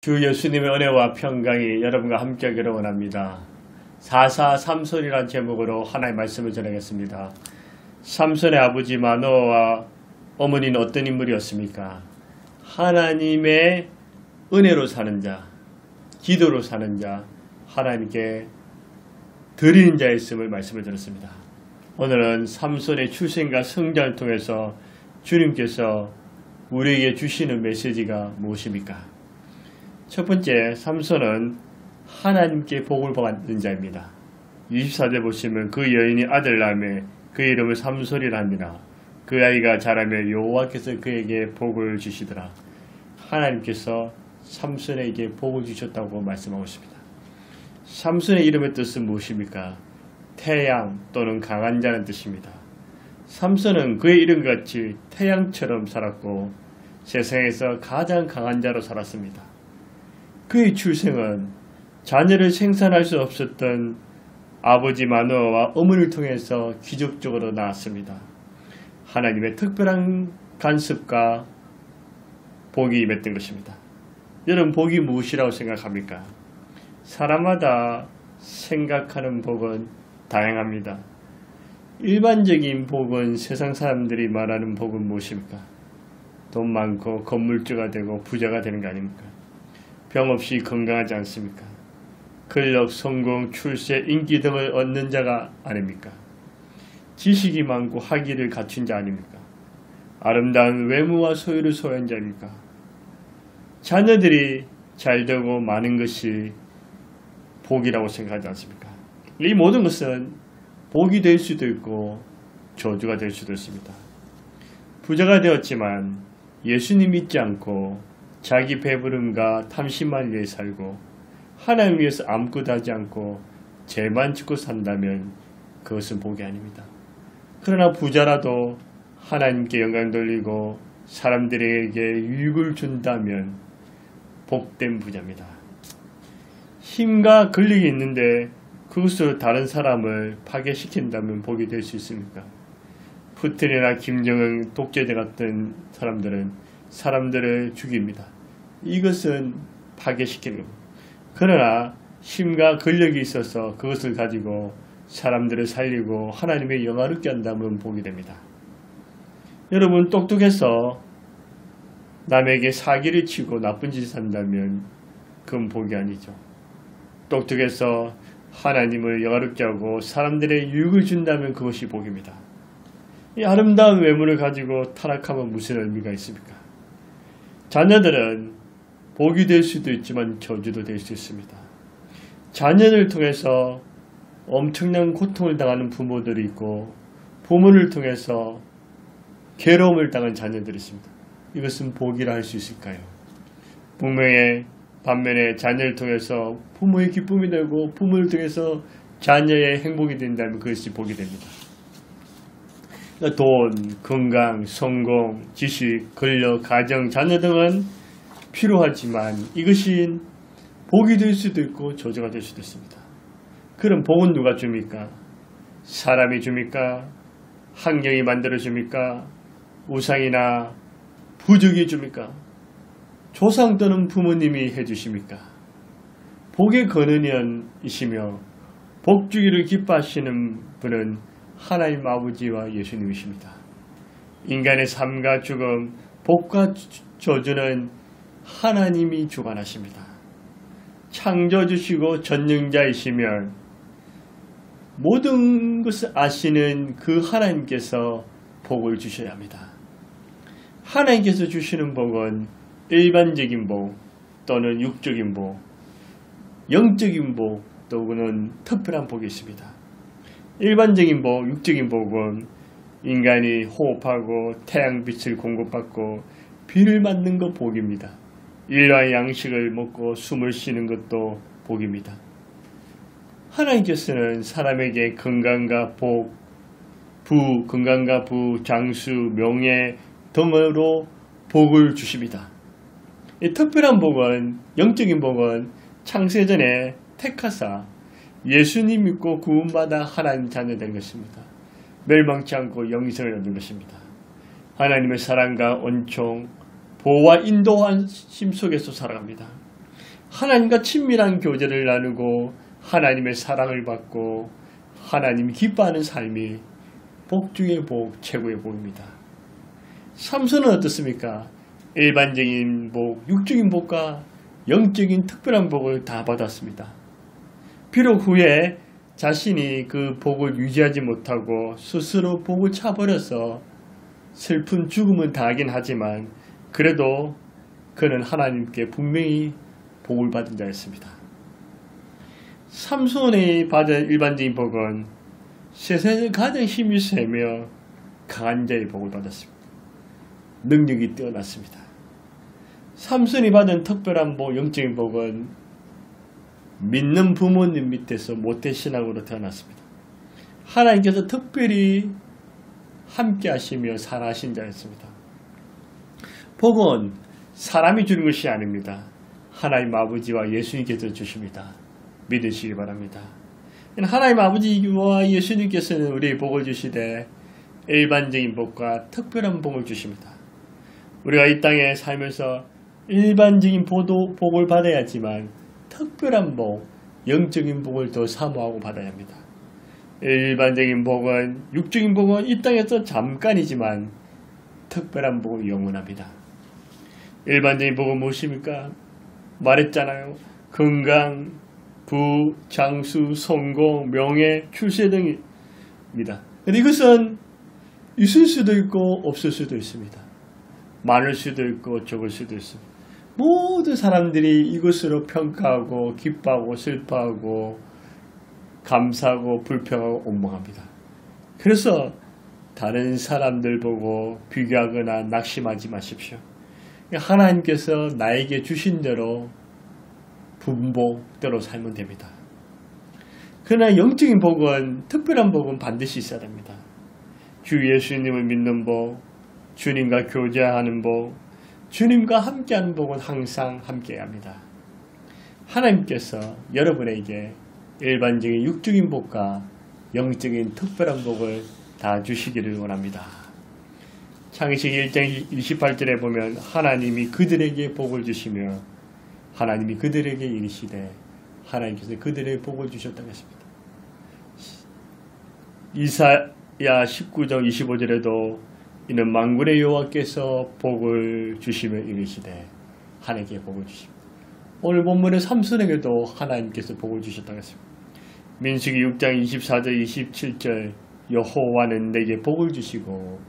주 예수님의 은혜와 평강이 여러분과 함께하기를 원합니다. 4.4 삼손이라는 제목으로 하나의 말씀을 전하겠습니다. 삼손의 아버지 마노아와 어머니는 어떤 인물이었습니까? 하나님의 은혜로 사는 자, 기도로 사는 자, 하나님께 드리는 자였음을 말씀을 드렸습니다. 오늘은 삼손의 출생과 성장을 통해서 주님께서 우리에게 주시는 메시지가 무엇입니까? 첫 번째, 삼손은 하나님께 복을 받는 자입니다. 24절 보시면 그 여인이 아들 낳음에 그 이름을 삼손이라 합니다. 그 아이가 자라며 여호와께서 그에게 복을 주시더라. 하나님께서 삼손에게 복을 주셨다고 말씀하고 있습니다. 삼손의 이름의 뜻은 무엇입니까? 태양 또는 강한 자는 뜻입니다. 삼손은 그의 이름과 같이 태양처럼 살았고 세상에서 가장 강한 자로 살았습니다. 그의 출생은 자녀를 생산할 수 없었던 아버지 마노아와 어머니를 통해서 기적적으로 나왔습니다. 하나님의 특별한 간섭과 복이 임했던 것입니다. 여러분, 복이 무엇이라고 생각합니까? 사람마다 생각하는 복은 다양합니다. 일반적인 복은 세상 사람들이 말하는 복은 무엇입니까? 돈 많고 건물주가 되고 부자가 되는 거 아닙니까? 병 없이 건강하지 않습니까? 권력, 성공, 출세, 인기 등을 얻는 자가 아닙니까? 지식이 많고 학위를 갖춘 자 아닙니까? 아름다운 외모와 소유를 소유한 자입니까? 자녀들이 잘되고 많은 것이 복이라고 생각하지 않습니까? 이 모든 것은 복이 될 수도 있고 저주가 될 수도 있습니다. 부자가 되었지만 예수님 믿지 않고 자기 배부름과 탐심만 위해 살고 하나님 위해서 아무것도 하지 않고 죄만 짓고 산다면 그것은 복이 아닙니다. 그러나 부자라도 하나님께 영광 돌리고 사람들에게 유익을 준다면 복된 부자입니다. 힘과 권력이 있는데 그것으로 다른 사람을 파괴시킨다면 복이 될 수 있습니까? 푸틴이나 김정은 독재자 같은 사람들은 사람들을 죽입니다. 이것은 파괴시키는 겁니다. 그러나 힘과 권력이 있어서 그것을 가지고 사람들을 살리고 하나님의 영광을 얻게 한다면 복이 됩니다. 여러분, 똑똑해서 남에게 사기를 치고 나쁜 짓을 한다면 그건 복이 아니죠. 똑똑해서 하나님을 영화롭게 하고 사람들의 유익을 준다면 그것이 복입니다. 이 아름다운 외모를 가지고 타락하면 무슨 의미가 있습니까? 자녀들은 복이 될 수도 있지만 저주도 될 수 있습니다. 자녀를 통해서 엄청난 고통을 당하는 부모들이 있고 부모를 통해서 괴로움을 당한 자녀들이 있습니다. 이것은 복이라 할 수 있을까요? 분명히 반면에 자녀를 통해서 부모의 기쁨이 되고 부모를 통해서 자녀의 행복이 된다면 그것이 복이 됩니다. 돈, 건강, 성공, 지식, 권력, 가정, 자녀 등은 필요하지만 이것이 복이 될 수도 있고 저주가 될 수도 있습니다. 그럼 복은 누가 줍니까? 사람이 줍니까? 환경이 만들어 줍니까? 우상이나 부족이 줍니까? 조상 또는 부모님이 해주십니까? 복의 근원이시며 복 주기를 기뻐하시는 분은 하나님 아버지와 예수님이십니다. 인간의 삶과 죽음, 복과 저주는 하나님이 주관하십니다. 창조주시고 전능자이시면 모든 것을 아시는 그 하나님께서 복을 주셔야 합니다. 하나님께서 주시는 복은 일반적인 복 또는 육적인 복, 영적인 복 또는 특별한 복이 있습니다. 일반적인 복, 육적인 복은 인간이 호흡하고 태양빛을 공급받고 비를 맞는 것 복입니다. 일과 양식을 먹고 숨을 쉬는 것도 복입니다. 하나님께서는 사람에게 건강과 복, 건강과 부, 장수, 명예 등으로 복을 주십니다. 이 특별한 복은, 영적인 복은 창세전에 택하사 예수님 믿고 구원받아 하나님 자녀 된 것입니다. 멸망치 않고 영생을 얻는 것입니다. 하나님의 사랑과 은총, 보호와 인도하심 속에서 살아갑니다. 하나님과 친밀한 교제를 나누고 하나님의 사랑을 받고 하나님이 기뻐하는 삶이 복 중의 복, 최고의 복입니다. 삼손은 어떻습니까? 일반적인 복, 육적인 복과 영적인 특별한 복을 다 받았습니다. 비록 후에 자신이 그 복을 유지하지 못하고 스스로 복을 차버려서 슬픈 죽음을 당하긴 하지만 그래도 그는 하나님께 분명히 복을 받은 자였습니다. 삼손이 받은 일반적인 복은 세상에서 가장 힘이 세며 강한 자의 복을 받았습니다. 능력이 뛰어났습니다. 삼손이 받은 특별한 복, 영적인 복은 믿는 부모님 밑에서 모태신앙으로 태어났습니다. 하나님께서 특별히 함께 하시며 사랑하신 자였습니다. 복은 사람이 주는 것이 아닙니다. 하나님 아버지와 예수님께서 주십니다. 믿으시기 바랍니다. 하나님 아버지와 예수님께서는 우리의 복을 주시되 일반적인 복과 특별한 복을 주십니다. 우리가 이 땅에 살면서 일반적인 복을 받아야지만 특별한 복, 영적인 복을 더 사모하고 받아야 합니다. 일반적인 복은, 육적인 복은 이 땅에서 잠깐이지만 특별한 복은 영원합니다. 일반적인 복은 무엇입니까? 말했잖아요. 건강, 부, 장수, 성공, 명예, 출세 등입니다. 근데 이것은 있을 수도 있고 없을 수도 있습니다. 많을 수도 있고 적을 수도 있습니다. 모든 사람들이 이것으로 평가하고 기뻐하고 슬퍼하고 감사하고 불평하고 원망합니다. 그래서 다른 사람들 보고 비교하거나 낙심하지 마십시오. 하나님께서 나에게 주신 대로 분복대로 살면 됩니다. 그러나 영적인 복은, 특별한 복은 반드시 있어야 됩니다. 주 예수님을 믿는 복, 주님과 교제하는 복, 주님과 함께하는 복은 항상 함께해야 합니다. 하나님께서 여러분에게 일반적인 육적인 복과 영적인 특별한 복을 다 주시기를 원합니다. 창세기 1장 28절에 보면 하나님이 그들에게 복을 주시며 하나님이 그들에게 이르시되 하나님께서 그들에게 복을 주셨다고 했습니다. 이사야 19장 25절에도 이는 만군의 여호와께서 복을 주시며 이르시되 하나님께 복을 주십니다. 오늘 본문의 삼손에게도 하나님께서 복을 주셨다고 했습니다. 민수기 6장 24절 27절 여호와는 내게 복을 주시고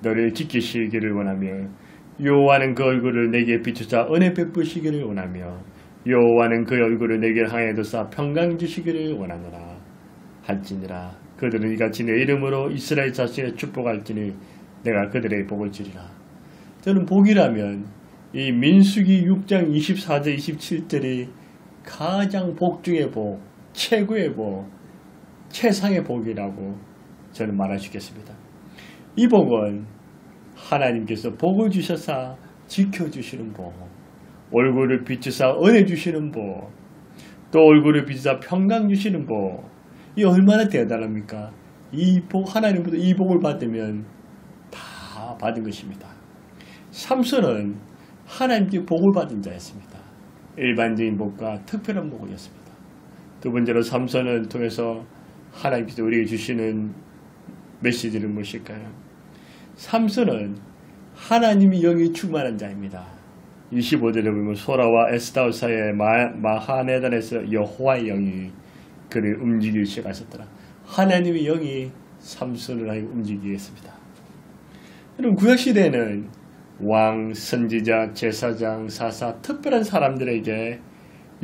너를 지키시기를 원하며 여호와는 그 얼굴을 내게 비추사 은혜 베푸시기를 원하며 여호와는 그 얼굴을 내게 향해 두사 평강 주시기를 원하노라 할지니라. 그들은 이같이 내 이름으로 이스라엘 자손에 축복할지니 내가 그들의 복을 주리라. 저는 복이라면 이 민수기 6장 24절 27절이 가장 복 중의 복, 최고의 복, 최상의 복이라고 저는 말할 수 있겠습니다. 이 복은 하나님께서 복을 주셔서 지켜주시는 복, 얼굴을 비추사 은혜 주시는 복, 또 얼굴을 비추사 평강 주시는 복, 이 얼마나 대단합니까? 이 복, 하나님부터 이 복을 받으면 다 받은 것입니다. 삼손은 하나님께 복을 받은 자였습니다. 일반적인 복과 특별한 복이었습니다. 두 번째로 삼손을 통해서 하나님께서 우리에게 주시는 메시지는 무엇일까요? 삼손은 하나님이 영이 충만한 자입니다. 25절에 보면 소라와 에스다올 사이에 마하네단에서 여호와의 영이 그를 움직이기 시작하셨더라. 하나님의 영이 삼손을 하여 움직이게 했습니다. 여러분 구약시대에는 왕, 선지자, 제사장, 사사, 특별한 사람들에게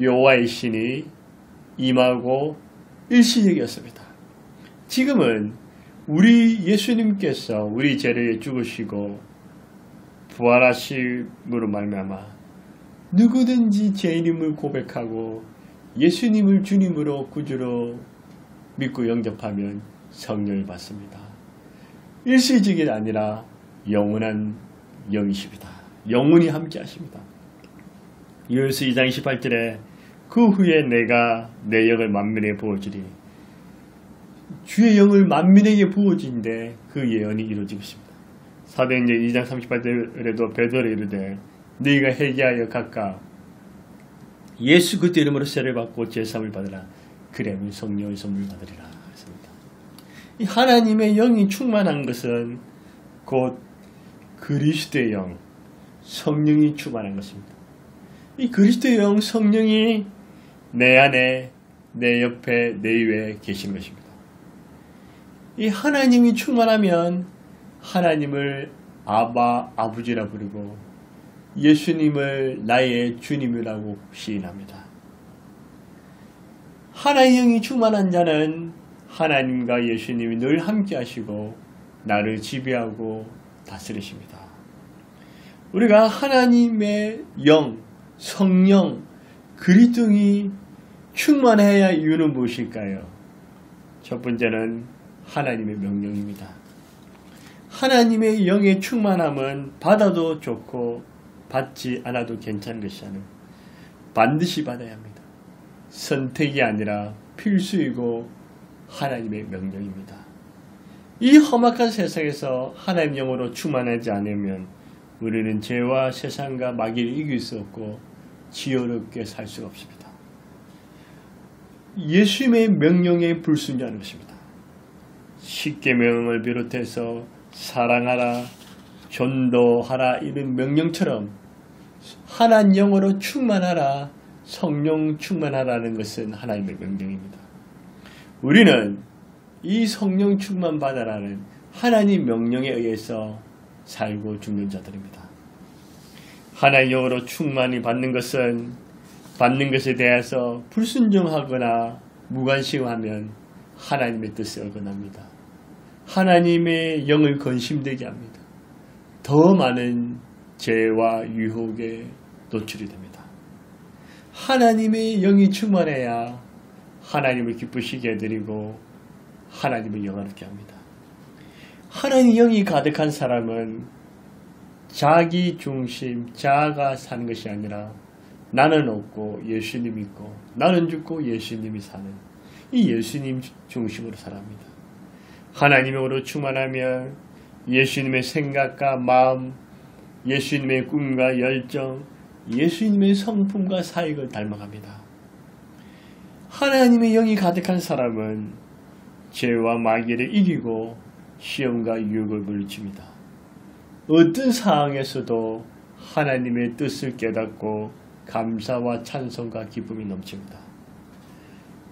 여호와의 신이 임하고 일시적이었습니다. 지금은 우리 예수님께서 우리 죄를 죽으시고 부활하심으로 말미암아 누구든지 죄인임을 고백하고 예수님을 주님으로 구주로 믿고 영접하면 성령을 받습니다. 일시적이 아니라 영원한 영이십니다. 영원히 함께 하십니다. 요한일서 2장 28절에 그 후에 내가 내 영을 만민에게 부어주리. 주의 영을 만민에게 부어진데 그 예언이 이루어지고 있습니다. 사도행전 2장 38절에도 베드로가 이르되 너희가 회개하여 각각 예수 그리스도 이름으로 세례를 받고 제사함을 받으라. 그래야 성령의 선물을 받으리라 했습니다. 이 하나님의 영이 충만한 것은 곧 그리스도의 영, 성령이 충만한 것입니다. 이 그리스도의 영, 성령이 내 안에, 내 옆에, 내 위에 계신 것입니다. 이 하나님이 충만하면 하나님을 아바, 아버지라 부르고 예수님을 나의 주님이라고 시인합니다. 하나님의 영이 충만한 자는 하나님과 예수님이 늘 함께 하시고 나를 지배하고 다스리십니다. 우리가 하나님의 영, 성령, 그리스도이 충만해야 이유는 무엇일까요? 첫 번째는 하나님의 명령입니다. 하나님의 영의 충만함은 받아도 좋고 받지 않아도 괜찮은 것이 아니라 반드시 받아야 합니다. 선택이 아니라 필수이고 하나님의 명령입니다. 이 험악한 세상에서 하나님의 영으로 충만하지 않으면 우리는 죄와 세상과 마귀를 이길 수 없고 지혜롭게 살 수가 없습니다. 예수님의 명령에 불순종하는 것입니다. 십계명을 비롯해서 사랑하라, 전도하라 이런 명령처럼 하나님 영으로 충만하라, 성령 충만하라는 것은 하나님의 명령입니다. 우리는 이 성령 충만 받아라는 하나님 명령에 의해서 살고 죽는 자들입니다. 하나님 영으로 충만히 받는 것은 받는 것에 대해서 불순종하거나 무관심하면 하나님의 뜻에 어긋납니다. 하나님의 영을 건심되게 합니다. 더 많은 죄와 유혹에 노출이 됩니다. 하나님의 영이 충만해야 하나님을 기쁘시게 해드리고 하나님을 영화롭게 합니다. 하나님의 영이 가득한 사람은 자기 중심, 자아가 사는 것이 아니라 나는 없고 예수님이 있고 나는 죽고 예수님이 사는 이 예수님 중심으로 살아갑니다. 하나님으로 충만하면 예수님의 생각과 마음, 예수님의 꿈과 열정, 예수님의 성품과 사역을 닮아갑니다. 하나님의 영이 가득한 사람은 죄와 마귀를 이기고 시험과 유혹을 물리칩니다. 어떤 상황에서도 하나님의 뜻을 깨닫고 감사와 찬송과 기쁨이 넘칩니다.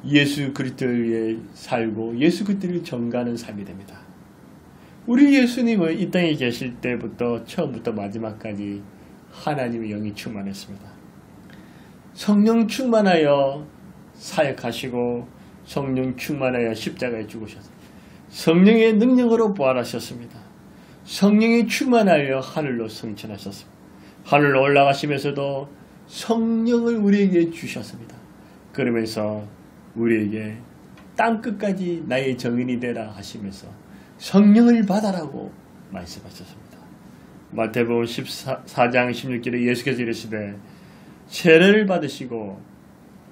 예수 그리스도를 위해 살고 예수 그리스도를 전가하는 삶이 됩니다. 우리 예수님은 이 땅에 계실 때부터 처음부터 마지막까지 하나님의 영이 충만했습니다. 성령 충만하여 사역하시고 성령 충만하여 십자가에 죽으셨습니다. 성령의 능력으로 부활하셨습니다. 성령이 충만하여 하늘로 승천하셨습니다. 하늘로 올라가시면서도 성령을 우리에게 주셨습니다. 그러면서 우리에게 땅끝까지 나의 정인이 되라 하시면서 성령을 받아라고 말씀하셨습니다. 마태복음 14장 16절에 예수께서 이르시되 세례를 받으시고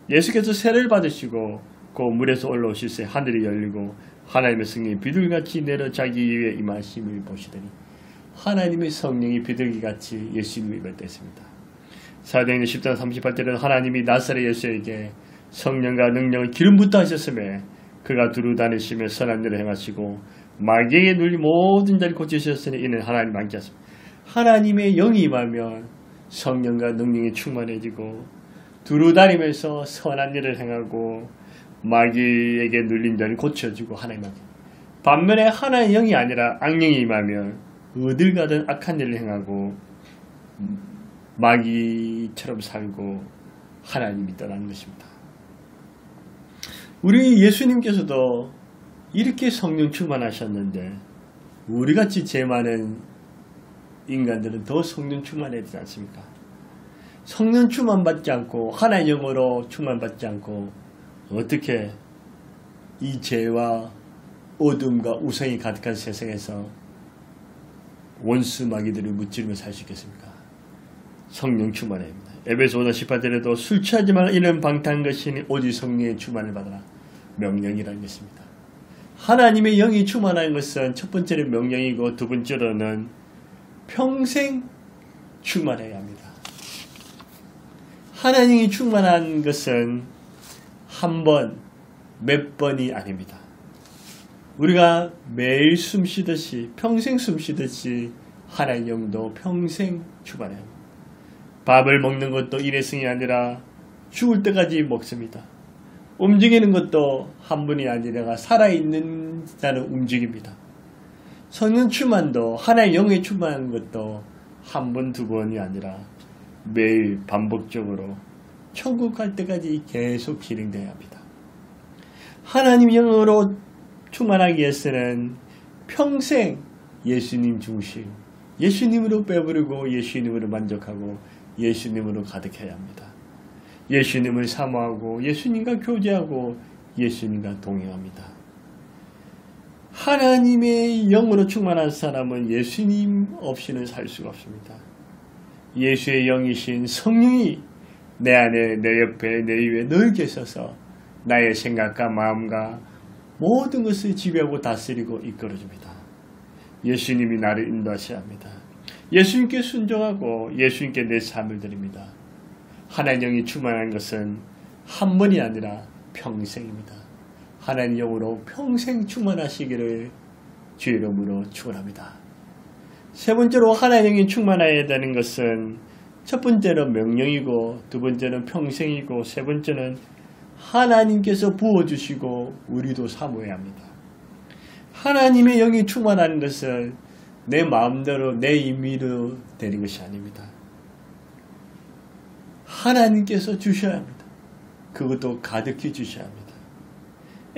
예수께서 세례를 받으시고 그 물에서 올라오실새 하늘이 열리고 하나님의 성령이 비둘기같이 내려 자기 위에 임하심을 보시더니 하나님의 성령이 비둘기같이 예수님을 임했습니다. 사도행전 10장 38절에는 하나님이 나사렛 예수에게 성령과 능력을 기름 붓다 하셨으며 그가 두루 다니시며 선한 일을 행하시고 마귀에게 눌린 모든 자를 고치셨으니 이는 하나님 함께 하십니다. 하나님의 영이 임하면 성령과 능력이 충만해지고 두루 다니면서 선한 일을 행하고 마귀에게 눌린 자를 고쳐주고 하나님 함께. 반면에 하나의 영이 아니라 악령이 임하면 어딜 가든 악한 일을 행하고 마귀처럼 살고 하나님이 떠나는 것입니다. 우리 예수님께서도 이렇게 성령 충만하셨는데 우리같이 죄 많은 인간들은 더 성령 충만해야 되지 않습니까? 성령 충만받지 않고 하나의 영으로 충만받지 않고 어떻게 이 죄와 어둠과 우상이 가득한 세상에서 원수 마귀들을 무찌르며 살 수 있겠습니까? 성령 충만해야 합니다. 에베소 5장 18절에도 술 취하지 말라 이는 방탕한 것이니 오직 성령의 충만을 받아라. 명령이라는 것입니다. 하나님의 영이 충만한 것은 첫 번째는 명령이고 두 번째로는 평생 충만해야 합니다. 하나님이 충만한 것은 한 번, 몇 번이 아닙니다. 우리가 매일 숨쉬듯이 평생 숨쉬듯이 하나님 영도 평생 충만해요. 밥을 먹는 것도 일회성이 아니라 죽을 때까지 먹습니다. 움직이는 것도 한 번이 아니라 살아있는 자는 움직입니다. 성령 충만도 하나의 영에 충만한 것도 한 번, 두 번이 아니라 매일 반복적으로 천국 갈 때까지 계속 진행되어야 합니다. 하나님 영으로 충만하기 위해서는 평생 예수님 중심, 예수님으로 배부르고 예수님으로 만족하고 예수님으로 가득해야 합니다. 예수님을 사모하고 예수님과 교제하고 예수님과 동행합니다. 하나님의 영으로 충만한 사람은 예수님 없이는 살 수가 없습니다. 예수의 영이신 성령이 내 안에, 내 옆에, 내 위에 늘 계셔서 나의 생각과 마음과 모든 것을 지배하고 다스리고 이끌어줍니다. 예수님이 나를 인도하셔야 합니다. 예수님께 순종하고 예수님께 내 삶을 드립니다. 하나님 영이 충만한 것은 한 번이 아니라 평생입니다. 하나님 영으로 평생 충만하시기를 주의 이름으로 축원합니다. 세 번째로 하나님 영이 충만해야 되는 것은 첫 번째는 명령이고 두 번째는 평생이고 세 번째는 하나님께서 부어주시고 우리도 사모해야 합니다. 하나님의 영이 충만하는 것은 내 마음대로 내 임의로 되는 것이 아닙니다. 하나님께서 주셔야 합니다. 그것도 가득히 주셔야 합니다.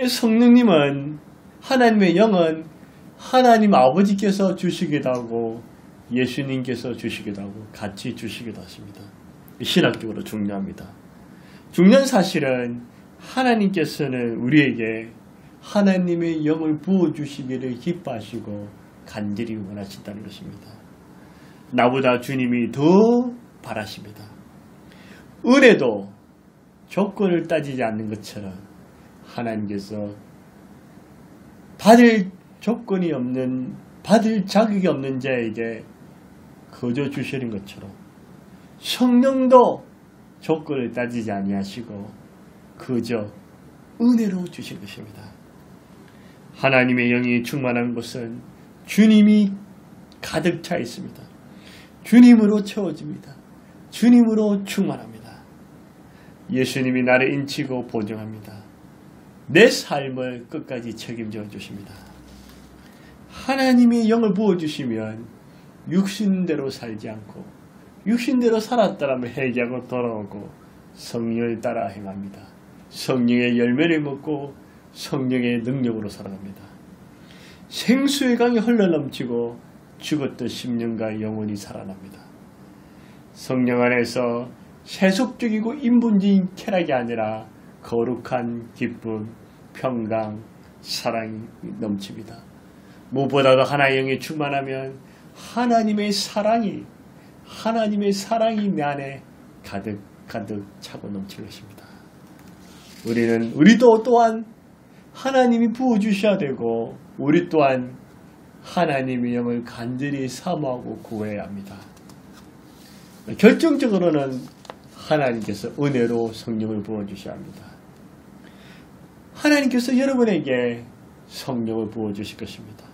성령님은 하나님의 영은 하나님 아버지께서 주시기도 하고 예수님께서 주시기도 하고 같이 주시기도 하십니다. 신학적으로 중요합니다. 중요한 사실은 하나님께서는 우리에게 하나님의 영을 부어주시기를 기뻐하시고 간절히 원하신다는 것입니다. 나보다 주님이 더 바라십니다. 은혜도 조건을 따지지 않는 것처럼 하나님께서 받을 조건이 없는, 받을 자격이 없는 자에게 거저 주시는 것처럼 성령도 조건을 따지지 아니하시고 그저 은혜로 주신 것입니다. 하나님의 영이 충만한 것은 주님이 가득 차 있습니다. 주님으로 채워집니다. 주님으로 충만합니다. 예수님이 나를 인치고 보증합니다. 내 삶을 끝까지 책임져 주십니다. 하나님의 영을 부어주시면 육신대로 살지 않고 육신대로 살았더라면 회개하고 돌아오고 성령을 따라 행합니다. 성령의 열매를 먹고 성령의 능력으로 살아갑니다. 생수의 강이 흘러넘치고 죽었던 심령과 영혼이 살아납니다. 성령 안에서 세속적이고 인본주의인 쾌락이 아니라 거룩한 기쁨, 평강, 사랑이 넘칩니다. 무엇보다도 하나의 영이 충만하면 하나님의 사랑이 내 안에 가득 차고 넘칠 것입니다. 우리도 또한 하나님이 부어주셔야 되고 우리 또한 하나님의 영을 간절히 사모하고 구해야 합니다. 결정적으로는 하나님께서 은혜로 성령을 부어주셔야 합니다. 하나님께서 여러분에게 성령을 부어주실 것입니다.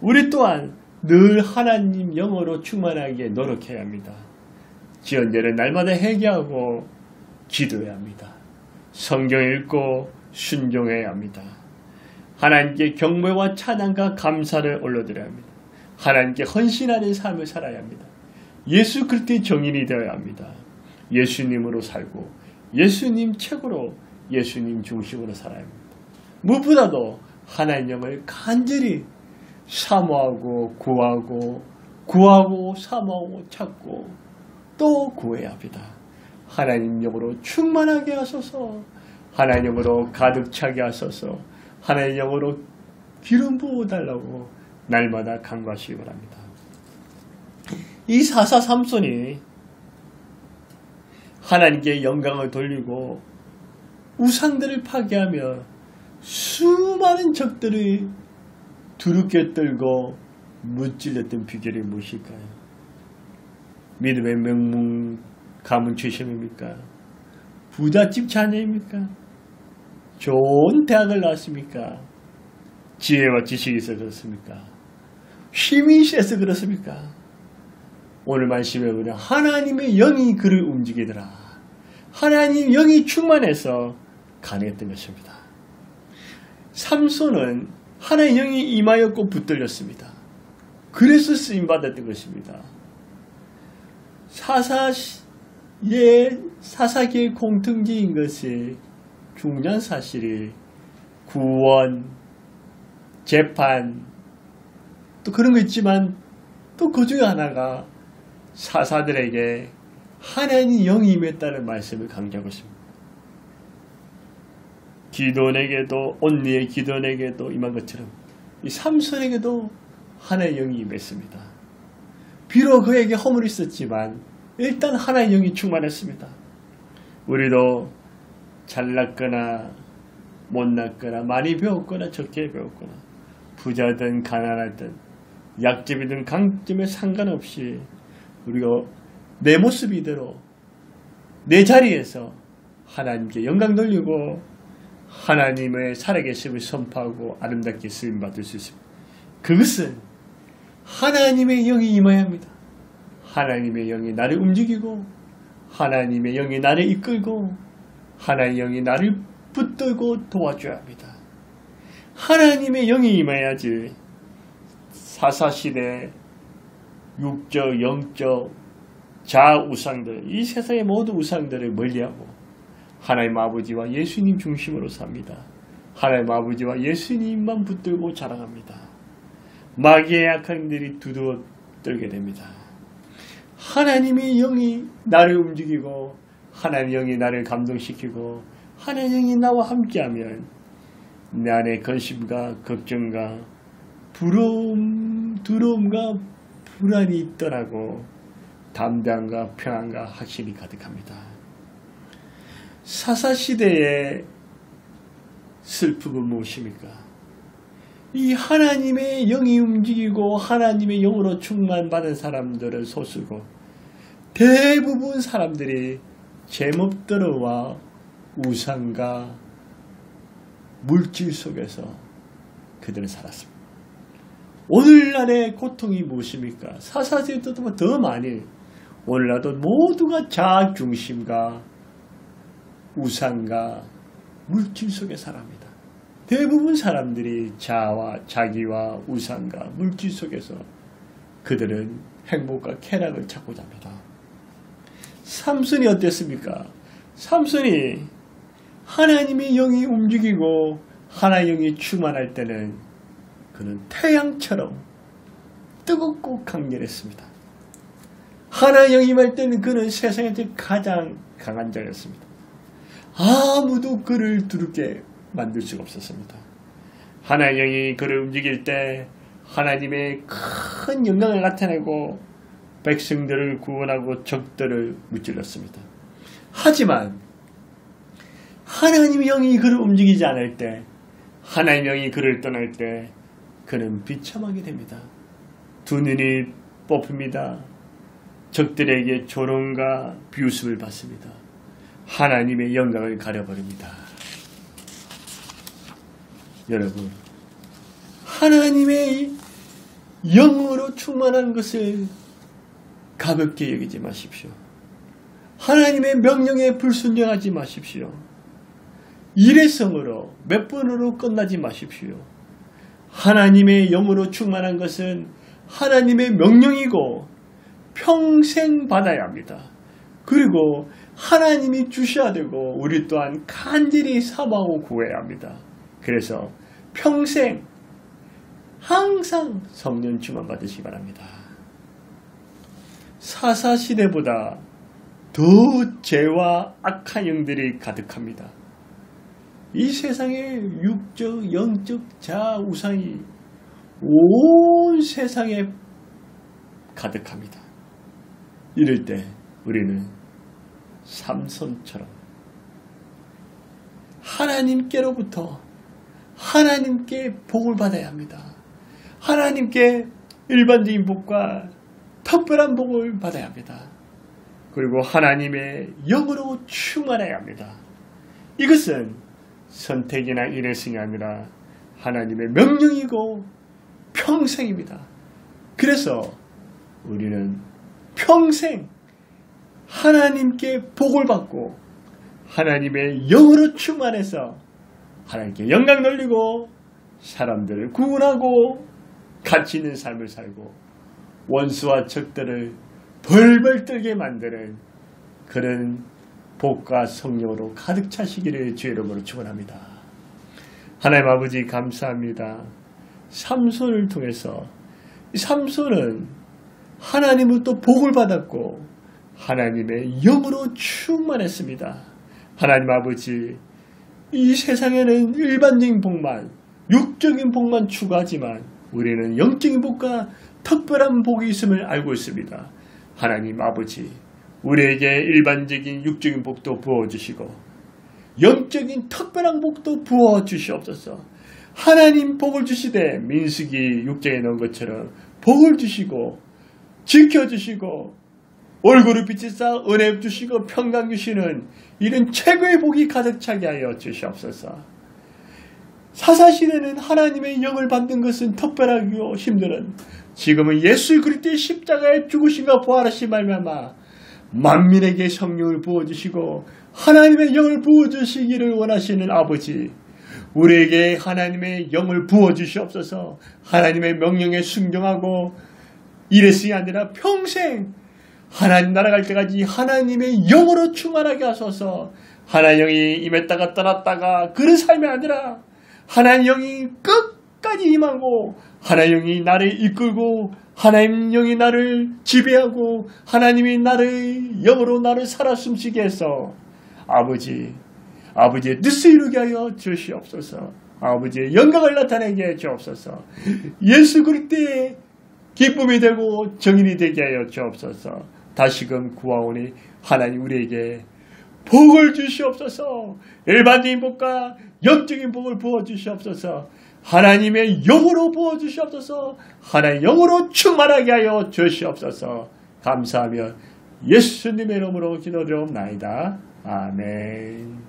우리 또한 늘 하나님 영으로 충만하게 노력해야 합니다. 지연되는 날마다 회개하고 기도해야 합니다. 성경 읽고 순종해야 합니다. 하나님께 경배와 찬양과 감사를 올려드려야 합니다. 하나님께 헌신하는 삶을 살아야 합니다. 예수 그리스도의 정인이 되어야 합니다. 예수님으로 살고 예수님 책으로 예수님 중심으로 살아야 합니다. 무엇보다도 하나님 영을 간절히 사모하고 구하고 사모하고 찾고 또 구해야 합니다. 하나님 영으로 충만하게 하소서, 하나님 영으로 가득 차게 하소서, 하나님 영으로 기름 부어달라고 날마다 간구하시기 바랍니다. 이 사사 삼손이 하나님께 영광을 돌리고 우상들을 파괴하며 수많은 적들을 두렵게 떨고 무찔렀던 비결이 무엇일까요? 믿음의 명문 가문 출신입니까? 부잣집 자녀입니까? 좋은 대학을 나왔습니까? 지혜와 지식이 있어서 그렇습니까? 힘이 세서 그렇습니까? 오늘 말씀에 보면 하나님의 영이 그를 움직이더라. 하나님 영이 충만해서 가능했던 것입니다. 삼손은 하나님의 영이 임하였고 붙들렸습니다. 그래서 쓰임받았던 것입니다. 사사기의 공통적인 것이 중요한 사실이 구원, 재판, 또 그런 거 있지만 또 그 중에 하나가 사사들에게 하나님의 영이 임했다는 말씀을 강조하고 있습니다. 기도원에게도 온리의 기도원에게도 임한 것처럼 이 삼손에게도 하나님의 영이 임했습니다. 비록 그에게 허물이 있었지만 일단 하나님의 영이 충만했습니다. 우리도 잘났거나 못났거나 많이 배웠거나 적게 배웠거나 부자든 가난하든 약점이든 강점에 상관없이 우리가 내 모습 이대로 내 자리에서 하나님께 영광 돌리고 하나님의 살아계심을 선포하고 아름답게 쓰임받을 수 있습니다. 그것은 하나님의 영이 임해야 합니다. 하나님의 영이 나를 움직이고 하나님의 영이 나를 이끌고 하나님의 영이 나를 붙들고 도와줘야 합니다. 하나님의 영이 임해야지 사사시대 육적, 영적, 자우상들 이 세상의 모든 우상들을 멀리하고 하나님 아버지와 예수님 중심으로 삽니다. 하나님 아버지와 예수님만 붙들고 자랑합니다. 마귀의 악한 일이 두드러 떨게 됩니다. 하나님의 영이 나를 움직이고 하나님의 영이 나를 감동시키고 하나님의 영이 나와 함께하면 내 안에 근심과 걱정과 두려움과 불안이 떠나고 담대함과 평안과 확신이 가득합니다. 사사시대의 슬픔은 무엇입니까? 이 하나님의 영이 움직이고 하나님의 영으로 충만받은 사람들은 소수고 대부분 사람들이 제멋대로와 우상과 물질 속에서 그들은 살았습니다. 오늘날의 고통이 무엇입니까? 사사시대보다 더 많이 오늘날도 모두가 자아 중심과 우상과 물질 속에 살아갑니다. 대부분 사람들이 자기와 우상과 물질 속에서 그들은 행복과 쾌락을 찾고자 합니다. 삼손이 어땠습니까? 삼손이 하나님의 영이 움직이고 하나님의 영이 충만할 때는 그는 태양처럼 뜨겁고 강렬했습니다. 하나님의 영이 임할 때는 그는 세상에서 가장 강한 자였습니다. 아무도 그를 두렵게 만들 수가 없었습니다. 하나님의 영이 그를 움직일 때 하나님의 큰 영광을 나타내고 백성들을 구원하고 적들을 무찔렀습니다. 하지만 하나님의 영이 그를 움직이지 않을 때 하나님의 영이 그를 떠날 때 그는 비참하게 됩니다. 두 눈이 뽑힙니다. 적들에게 조롱과 비웃음을 받습니다. 하나님의 영광을 가려버립니다. 여러분, 하나님의 영으로 충만한 것을 가볍게 여기지 마십시오. 하나님의 명령에 불순종하지 마십시오. 일회성으로 몇 번으로 끝나지 마십시오. 하나님의 영으로 충만한 것은 하나님의 명령이고 평생 받아야 합니다. 그리고 하나님이 주셔야 되고 우리 또한 간절히 사모하고 구해야 합니다. 그래서 평생 항상 성령 충만 받으시기 바랍니다. 사사시대보다 더 죄와 악한 영들이 가득합니다. 이 세상에 육적, 영적, 자아, 우상이 온 세상에 가득합니다. 이럴 때 우리는 삼손처럼 하나님께로부터 하나님께 복을 받아야 합니다. 하나님께 일반적인 복과 특별한 복을 받아야 합니다. 그리고 하나님의 영으로 충만해야 합니다. 이것은 선택이나 일회성이 아니라 하나님의 명령이고 평생입니다. 그래서 우리는 평생 하나님께 복을 받고 하나님의 영으로 충만해서 하나님께 영광 돌리고 사람들을 구원하고 가치 있는 삶을 살고 원수와 적들을 벌벌 떨게 만드는 그런 복과 성령으로 가득 차시기를 주의 이름으로 축원합니다. 하나님 아버지 감사합니다. 삼손을 통해서 삼손은 하나님으로부터 복을 받았고 하나님의 영으로 충만했습니다. 하나님 아버지, 이 세상에는 일반적인 복만, 육적인 복만 추구하지만 우리는 영적인 복과 특별한 복이 있음을 알고 있습니다. 하나님 아버지, 우리에게 일반적인 육적인 복도 부어주시고 영적인 특별한 복도 부어주시옵소서. 하나님 복을 주시되 민수기 6장에 넣은 것처럼 복을 주시고 지켜주시고 얼굴을 비치사 은혜 주시고 평강 주시는 이런 최고의 복이 가득 차게 하여 주시옵소서. 사사시대는 하나님의 영을 받는 것은 특별하고 힘들은 지금은 예수 그리스도의 십자가에 죽으심과 부활하신 말미암아 만민에게 성령을 부어주시고 하나님의 영을 부어주시기를 원하시는 아버지, 우리에게 하나님의 영을 부어주시옵소서. 하나님의 명령에 순종하고 이랬으이 아니라 평생 하나님 나라 갈 때까지 하나님의 영으로 충만하게 하소서. 하나님 영이 임했다가 떠났다가 그런 삶이 아니라 하나님 영이 끝까지 임하고 하나님 영이 나를 이끌고 하나님 영이 나를 지배하고 하나님이 나를 영으로 나를 살아 숨쉬게 해서 아버지의 뜻을 이루게 하여 주시옵소서. 아버지의 영광을 나타내게 해 주옵소서. 예수 그리스도의 기쁨이 되고 정인이 되게 하여 주옵소서. 다시금 구하오니 하나님 우리에게 복을 주시옵소서. 일반적인 복과 영적인 복을 부어주시옵소서. 하나님의 영으로 부어주시옵소서. 하나님의 영으로 충만하게 하여 주시옵소서. 감사하며 예수님의 이름으로 기도드리옵나이다. 아멘.